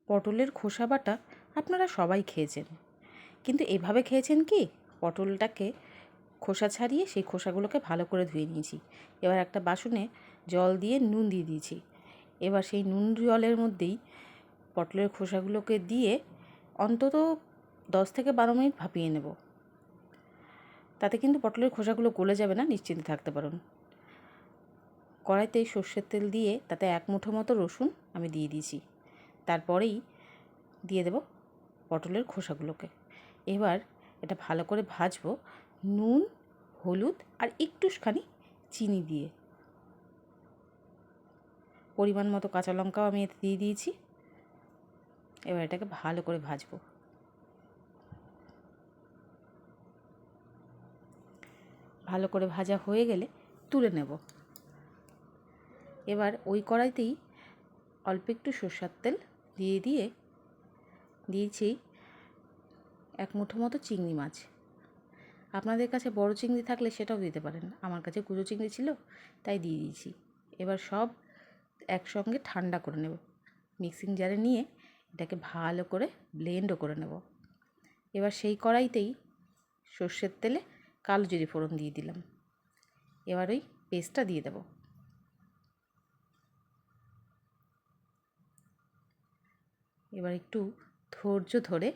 পটলের খোসা বাটা আপনারা সবাই খেয়েছেন, কিন্তু এভাবে খেয়েছেন কি? পটলটাকে খোসা ছাড়িয়ে সেই খোসাগুলোকে ভালো করে ধুয়ে নিয়েছি। এবার একটা বাসনে জল দিয়ে নুন দিয়ে দিয়েছি। এবার সেই নুন জলের মধ্যেই পটলের খোসাগুলোকে দিয়ে অন্তত 10 থেকে 12 মিনিট ভাপিয়ে নেব। তাতে কিন্তু পটলের খোসাগুলো গলে যাবে না, নিশ্চিন্তে থাকতে পারুন। কড়াইতে সর্ষের তেল দিয়ে তাতে 1 মুঠো মতো রসুন আমি দিয়ে দিয়েছি। তারপরেই দিয়ে দেব পটলের খোসাগুলোকে। এবার এটা ভালো করে ভাজবো নুন, হলুদ আর একটুখানি চিনি দিয়ে। পরিমাণ মতো কাঁচা লঙ্কাও আমি এতে দিয়ে দিয়েছি। এবার এটাকে ভালো করে ভাজবো। ভালো করে ভাজা হয়ে গেলে তুলে নেব। এবার ওই কড়াইতেই অল্প একটু সরষের তেল দিয়ে দিয়েছি 1 মুঠো মতো চিংড়ি মাছ। আপনাদের কাছে বড় চিংড়ি থাকলে সেটাও দিতে পারেন, আমার কাছে কুচো চিংড়ি ছিল তাই দিয়ে দিয়েছি। এবার সব একসঙ্গে ঠান্ডা করে নেব। মিক্সিং জারে নিয়ে এটাকে ভালো করে ব্লেন্ডও করে নেব। এবার সেই কড়াইতেই সর্ষের তেলে কালো জিরে ফোড়ন দিয়ে দিলাম। এবার ওই পেস্টটা দিয়ে দেব। এবার একটু ধৈর্য ধরে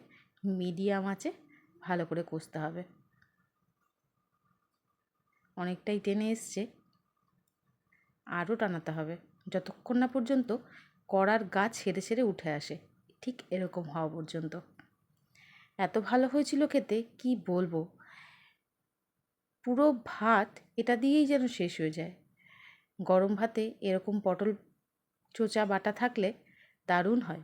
মিডিয়াম আঁচে ভালো করে কষতে হবে। অনেকটাই টেনে এসছে, আরও টানাতে হবে যতক্ষণ না পর্যন্ত কড়ার গা ছেড়ে ছেড়ে উঠে আসে, ঠিক এরকম হওয়া পর্যন্ত। এত ভালো হয়েছিল খেতে, কি বলবো। পুরো ভাত এটা দিয়েই যেন শেষ হয়ে যায়। গরম ভাতে এরকম পটল চোচা বাটা থাকলে দারুণ হয়।